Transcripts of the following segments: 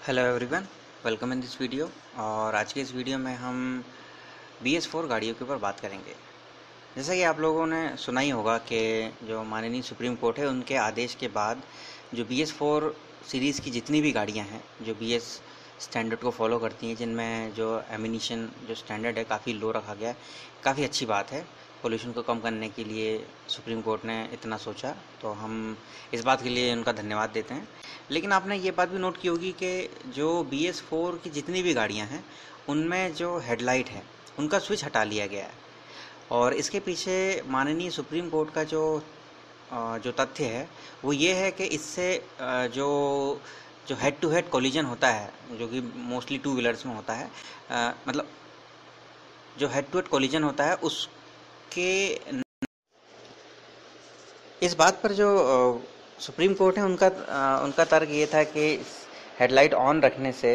Hello everyone, welcome in this video. और आज के इस वीडियो में हम BS4 गाड़ियों के ऊपर बात करेंगे। जैसा कि आप लोगों ने सुना ही होगा कि जो माननीय सुप्रीम कोर्ट है उनके आदेश के बाद जो BS4 सीरीज़ की जितनी भी गाड़ियां हैं जो BS स्टैंडर्ड को फॉलो करती हैं, जिनमें जो एमिनिशन जो स्टैंडर्ड है काफ़ी लो रखा गया है, काफ़ी अच्छी बात है। पोल्यूशन को कम करने के लिए सुप्रीम कोर्ट ने इतना सोचा, तो हम इस बात के लिए उनका धन्यवाद देते हैं। लेकिन आपने ये बात भी नोट की होगी कि जो BS4 की जितनी भी गाड़ियां हैं उनमें जो हेडलाइट है उनका स्विच हटा लिया गया है। और इसके पीछे माननीय सुप्रीम कोर्ट का जो तथ्य है वो ये है कि इससे जो जो हेड टू हेड कोलिजन होता है, जो कि मोस्टली टू व्हीलर्स में होता है, मतलब जो हेड टू हेड कोलिजन होता है उसके इस बात पर जो सुप्रीम कोर्ट है उनका तर्क ये था कि हेडलाइट ऑन रखने से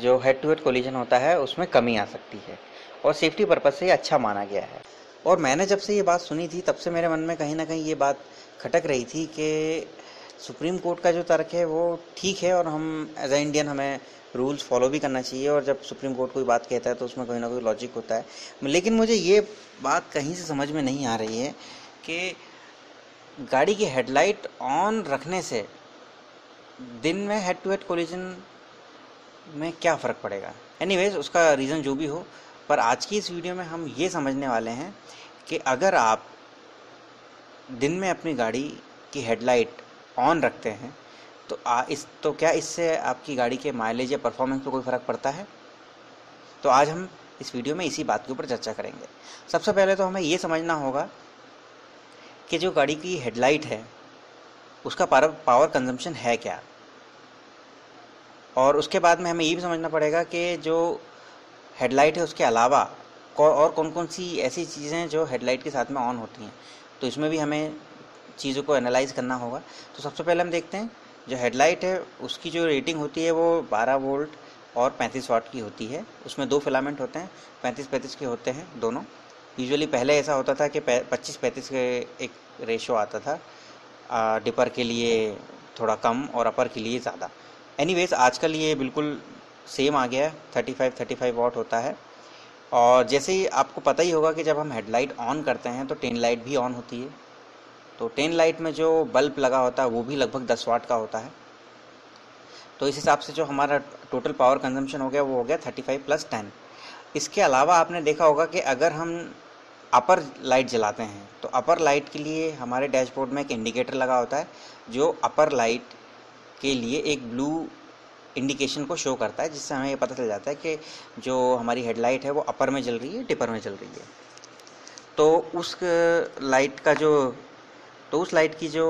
जो हेड टू हेड कोलिजन होता है उसमें कमी आ सकती है और सेफ्टी पर्पज से ये अच्छा माना गया है। और मैंने जब से ये बात सुनी थी तब से मेरे मन में कहीं ना कहीं ये बात खटक रही थी कि सुप्रीम कोर्ट का जो तर्क है वो ठीक है और हम एज ए इंडियन हमें रूल्स फॉलो भी करना चाहिए, और जब सुप्रीम कोर्ट कोई बात कहता है तो उसमें कोई ना कोई लॉजिक होता है। लेकिन मुझे ये बात कहीं से समझ में नहीं आ रही है कि गाड़ी की हेडलाइट ऑन रखने से दिन में हेड टू हेड कोलिजन में क्या फ़र्क पड़ेगा। एनीवेज, उसका रीज़न जो भी हो, पर आज की इस वीडियो में हम ये समझने वाले हैं कि अगर आप दिन में अपनी गाड़ी की हेडलाइट ऑन रखते हैं तो क्या इससे आपकी गाड़ी के माइलेज या परफॉर्मेंस पे कोई फ़र्क पड़ता है। तो आज हम इस वीडियो में इसी बात के ऊपर चर्चा करेंगे। सबसे पहले तो हमें ये समझना होगा कि जो गाड़ी की हेडलाइट है उसका पावर कंजम्पशन है क्या, और उसके बाद में हमें ये भी समझना पड़ेगा कि जो हेडलाइट है उसके अलावा और कौन कौन सी ऐसी चीज़ें जो हेडलाइट के साथ में ऑन होती हैं, तो इसमें भी हमें चीज़ों को एनालाइज करना होगा। तो सबसे पहले हम देखते हैं जो हेडलाइट है उसकी जो रेटिंग होती है वो 12 वोल्ट और 35 वाट की होती है। उसमें दो फिलामेंट होते हैं, 35-35 के होते हैं दोनों। यूजुअली पहले ऐसा होता था कि 25-35 के एक रेशो आता था, डिपर के लिए थोड़ा कम और अपर के लिए ज़्यादा। एनीवेज, आजकल ये बिल्कुल सेम आ गया है, 35-35 वाट होता है। और जैसे ही आपको पता ही होगा कि जब हम हेडलाइट ऑन करते हैं तो टेन लाइट भी ऑन होती है। तो टेन लाइट में जो बल्ब लगा होता है वो भी लगभग 10 वाट का होता है। तो इस हिसाब से जो हमारा टोटल पावर कंजम्पशन हो गया वो हो गया 35 + 10। इसके अलावा आपने देखा होगा कि अगर हम अपर लाइट जलाते हैं तो अपर लाइट के लिए हमारे डैशबोर्ड में एक इंडिकेटर लगा होता है जो अपर लाइट के लिए एक ब्लू इंडिकेशन को शो करता है, जिससे हमें ये पता चल जाता है कि जो हमारी हेडलाइट है वो अपर में जल रही है, डिपर में जल रही है। तो उस लाइट की जो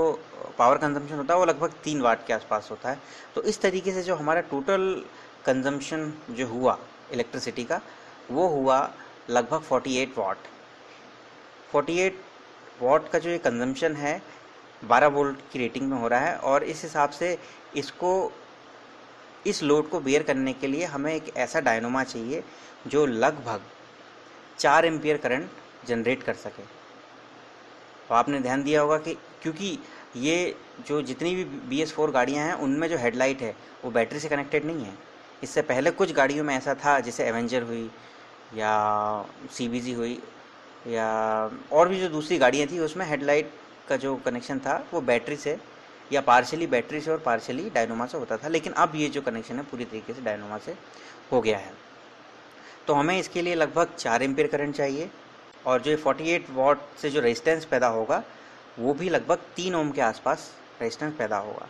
पावर कंजम्पशन होता है वो लगभग 3 वाट के आसपास होता है। तो इस तरीके से जो हमारा टोटल कंजम्पशन जो हुआ इलेक्ट्रिसिटी का वो हुआ लगभग 48 वाट। 48 वाट का जो ये कंजम्पशन है 12 वोल्ट की रेटिंग में हो रहा है, और इस हिसाब से इस लोड को बेयर करने के लिए हमें एक ऐसा डायनोमा चाहिए जो लगभग 4 एम्पियर करंट जनरेट कर सके। तो आपने ध्यान दिया होगा कि क्योंकि ये जो जितनी भी BS4 गाड़ियां हैं उनमें जो हेडलाइट है वो बैटरी से कनेक्टेड नहीं है। इससे पहले कुछ गाड़ियों में ऐसा था, जैसे एवेंजर हुई या CBG हुई या और भी जो दूसरी गाड़ियां थी, उसमें हेडलाइट का जो कनेक्शन था वो बैटरी से या पार्शली बैटरी से और पार्शली डायनोमा से होता था। लेकिन अब ये जो कनेक्शन है पूरी तरीके से डायनोमा से हो गया है। तो हमें इसके लिए लगभग 4 एम्पियर करंट चाहिए, और जो 48 वाट से जो रेजिस्टेंस पैदा होगा वो भी लगभग 3 ओम के आसपास रेजिस्टेंस पैदा होगा।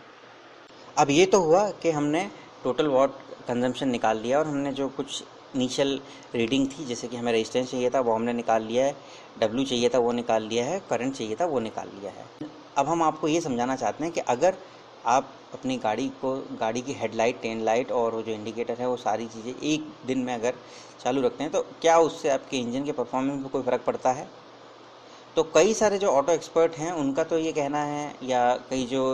अब ये तो हुआ कि हमने टोटल वाट कंजम्पशन निकाल लिया, और हमने जो कुछ इनिशियल रीडिंग थी, जैसे कि हमें रेजिस्टेंस चाहिए था वो हमने निकाल लिया है, डब्ल्यू चाहिए था वो निकाल लिया है, करंट चाहिए था वो निकाल लिया है। अब हम आपको ये समझाना चाहते हैं कि अगर आप अपनी गाड़ी की हेडलाइट, टेन लाइट और वो जो इंडिकेटर है वो सारी चीज़ें एक दिन में अगर चालू रखते हैं तो क्या उससे आपके इंजन के परफॉर्मेंस में कोई फ़र्क पड़ता है। तो कई सारे जो ऑटो एक्सपर्ट हैं उनका तो ये कहना है, या कई जो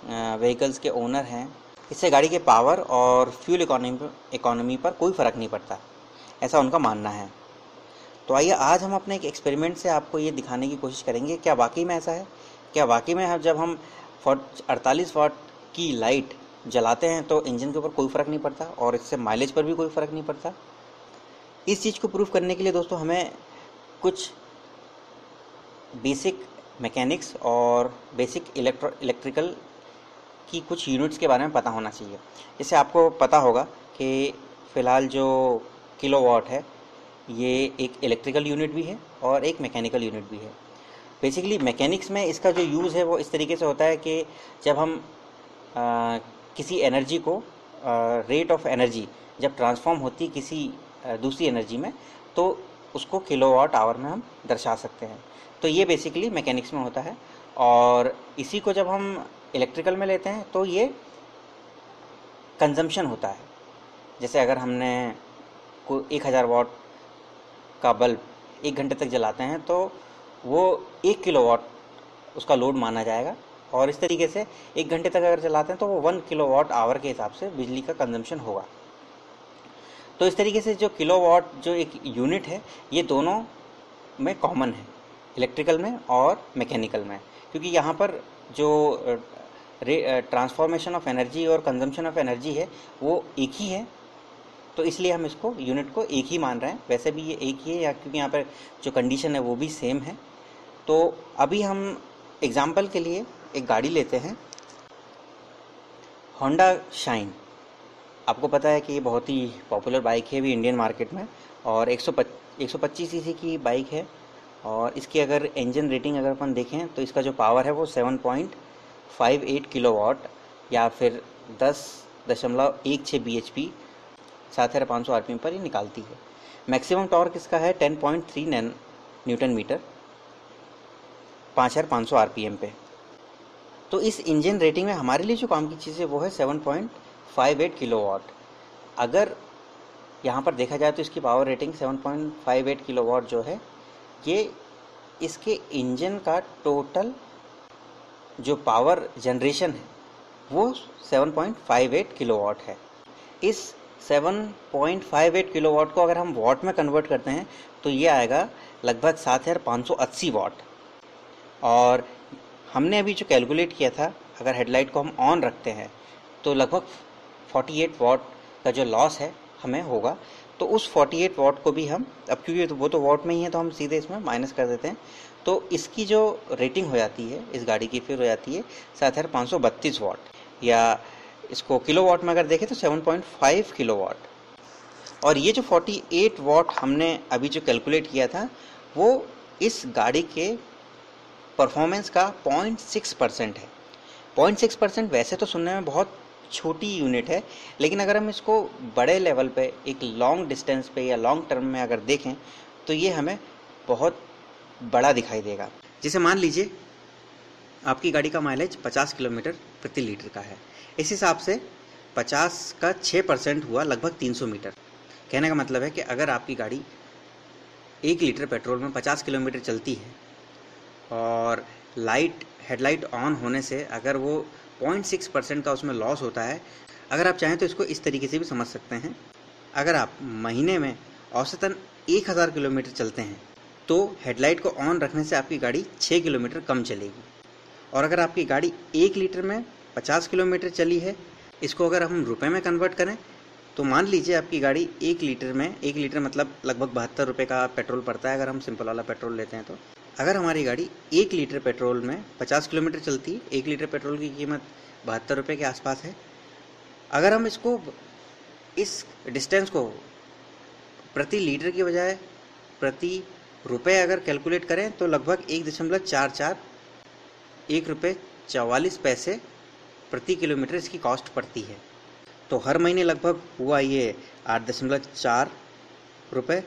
व्हीकल्स के ओनर हैं, इससे गाड़ी के पावर और फ्यूल इकोनॉमी पर कोई फ़र्क नहीं पड़ता, ऐसा उनका मानना है। तो आइए आज हम अपने एक एक्सपेरिमेंट से आपको ये दिखाने की कोशिश करेंगे क्या वाकई में ऐसा है। क्या वाकई में जब हम 48 वाट की लाइट जलाते हैं तो इंजन के ऊपर कोई फ़र्क नहीं पड़ता और इससे माइलेज पर भी कोई फ़र्क नहीं पड़ता। इस चीज़ को प्रूव करने के लिए दोस्तों हमें कुछ बेसिक मैकेनिक्स और बेसिक इलेक्ट्रिकल की कुछ यूनिट्स के बारे में पता होना चाहिए। जैसे आपको पता होगा कि फ़िलहाल जो किलोवाट है ये एक इलेक्ट्रिकल यूनिट भी है और एक मैकेनिकल यूनिट भी है। बेसिकली मैकेनिक्स में इसका जो यूज़ है वो इस तरीके से होता है कि जब हम किसी एनर्जी को रेट ऑफ एनर्जी जब ट्रांसफॉर्म होती किसी दूसरी एनर्जी में तो उसको किलोवाट आवर में हम दर्शा सकते हैं। तो ये बेसिकली मैकेनिक्स में होता है और इसी को जब हम इलेक्ट्रिकल में लेते हैं तो ये कंजम्पशन होता है। जैसे अगर हमने कोई 1000 वाट का बल्ब 1 घंटे तक जलाते हैं तो वो 1 किलोवाट उसका लोड माना जाएगा और इस तरीके से 1 घंटे तक अगर चलाते हैं तो वो 1 किलोवाट आवर के हिसाब से बिजली का कंजम्पशन होगा। तो इस तरीके से जो किलोवाट जो एक यूनिट है ये दोनों में कॉमन है, इलेक्ट्रिकल में और मैकेनिकल में, क्योंकि यहाँ पर जो ट्रांसफॉर्मेशन ऑफ एनर्जी और कंजम्पशन ऑफ एनर्जी है वो एक ही है। तो इसलिए हम इसको यूनिट को एक ही मान रहे हैं। वैसे भी ये एक ही है या क्योंकि यहाँ पर जो कंडीशन है वो भी सेम है। तो अभी हम एग्जाम्पल के लिए एक गाड़ी लेते हैं, होंडा शाइन। आपको पता है कि ये बहुत ही पॉपुलर बाइक है अभी इंडियन मार्केट में और 125 सीसी की बाइक है और इसकी अगर इंजन रेटिंग अगर अपन देखें तो इसका जो पावर है वो 7.58 किलोवाट या फिर 10.16 bhp 7500 आरपीएम पर ही निकालती है। मैक्सिमम टॉर्क इसका है 10.3 न्यूटन मीटर 5500 आरपीएम पे। तो इस इंजन रेटिंग में हमारे लिए जो काम की चीज़ है वो है 7.58 किलोवाट। अगर यहाँ पर देखा जाए तो इसकी पावर रेटिंग 7.58 किलोवाट जो है ये इसके इंजन का टोटल जो पावर जनरेशन है वो 7.58 किलोवाट है। इस 7.58 किलोवाट को अगर हम वाट में कन्वर्ट करते हैं तो ये आएगा लगभग 7580 वाट। और हमने अभी जो कैलकुलेट किया था अगर हेडलाइट को हम ऑन रखते हैं तो लगभग 48 वाट का जो लॉस है हमें होगा। तो उस 48 वाट को भी हम अब क्योंकि वो तो वाट में ही है तो हम सीधे इसमें माइनस कर देते हैं। तो इसकी जो रेटिंग हो जाती है इस गाड़ी की फिर हो जाती है 7532 वाट या इसको किलोवाट में अगर देखें तो 7.5 किलोवाट। और ये जो 48 वाट हमने अभी जो कैलकुलेट किया था वो इस गाड़ी के परफॉर्मेंस का 0.6% है। 0.6% वैसे तो सुनने में बहुत छोटी यूनिट है, लेकिन अगर हम इसको बड़े लेवल पे एक लॉन्ग डिस्टेंस पे या लॉन्ग टर्म में अगर देखें तो ये हमें बहुत बड़ा दिखाई देगा। जैसे मान लीजिए आपकी गाड़ी का माइलेज 50 किलोमीटर प्रति लीटर का है, इस हिसाब से 50 का 6% हुआ लगभग 300 मीटर। कहने का मतलब है कि अगर आपकी गाड़ी 1 लीटर पेट्रोल में 50 किलोमीटर चलती है और हेडलाइट ऑन होने से अगर वो 0.6% का उसमें लॉस होता है, अगर आप चाहें तो इसको इस तरीके से भी समझ सकते हैं। अगर आप महीने में औसतन 1000 किलोमीटर चलते हैं तो हेडलाइट को ऑन रखने से आपकी गाड़ी 6 किलोमीटर कम चलेगी। और अगर आपकी गाड़ी 1 लीटर में 50 किलोमीटर चली है, इसको अगर हम रुपए में कन्वर्ट करें तो मान लीजिए आपकी गाड़ी 1 लीटर मतलब लगभग 72 रुपये का पेट्रोल पड़ता है अगर हम सिंपल वाला पेट्रोल लेते हैं। तो अगर हमारी गाड़ी 1 लीटर पेट्रोल में 50 किलोमीटर चलती है, 1 लीटर पेट्रोल की कीमत 72 रुपये के आसपास है। अगर हम इसको इस डिस्टेंस को प्रति लीटर की बजाय प्रति रुपये अगर कैलकुलेट करें तो लगभग 1.44 ₹1.44 प्रति किलोमीटर इसकी कॉस्ट पड़ती है। तो हर महीने लगभग हुआ ये 8.4 रुपये।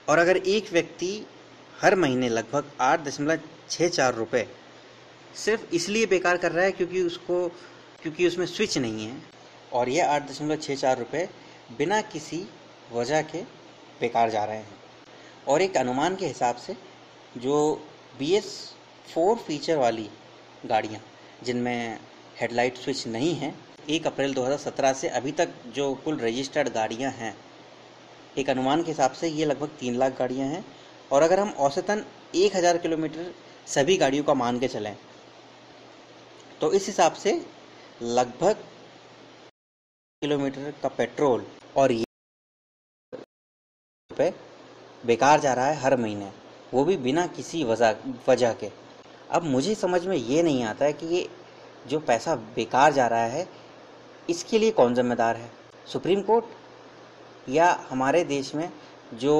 और अगर एक व्यक्ति हर महीने लगभग 8.64 रुपये सिर्फ इसलिए बेकार कर रहा है क्योंकि उसमें स्विच नहीं है, और यह 8.64 रुपये बिना किसी वजह के बेकार जा रहे हैं। और एक अनुमान के हिसाब से जो BS4 फीचर वाली गाड़ियाँ जिनमें हेडलाइट स्विच नहीं है, 1 अप्रैल 2017 से अभी तक जो कुल रजिस्टर्ड गाड़ियाँ हैं, एक अनुमान के हिसाब से ये लगभग 3 लाख गाड़ियाँ हैं। और अगर हम औसतन 1000 किलोमीटर सभी गाड़ियों का मान के चलें तो इस हिसाब से लगभग किलोमीटर का पेट्रोल और ये पे बेकार जा रहा है हर महीने, वो भी बिना किसी वजह के। अब मुझे समझ में ये नहीं आता है कि ये जो पैसा बेकार जा रहा है इसके लिए कौन जिम्मेदार है, सुप्रीम कोर्ट या हमारे देश में जो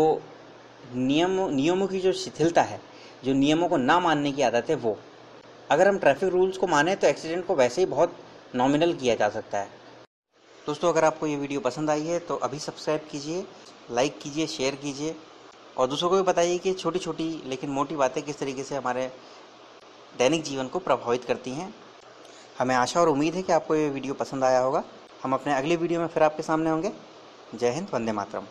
नियमों की जो शिथिलता है, जो नियमों को ना मानने की आदत है वो। अगर हम ट्रैफिक रूल्स को माने तो एक्सीडेंट को वैसे ही बहुत नॉमिनल किया जा सकता है। दोस्तों, अगर आपको ये वीडियो पसंद आई है तो अभी सब्सक्राइब कीजिए, लाइक कीजिए, शेयर कीजिए और दूसरों को भी बताइए कि छोटी छोटी लेकिन मोटी बातें किस तरीके से हमारे दैनिक जीवन को प्रभावित करती हैं। हमें आशा और उम्मीद है कि आपको ये वीडियो पसंद आया होगा। हम अपने अगले वीडियो में फिर आपके सामने होंगे। जय हिंद, वंदे मातरम।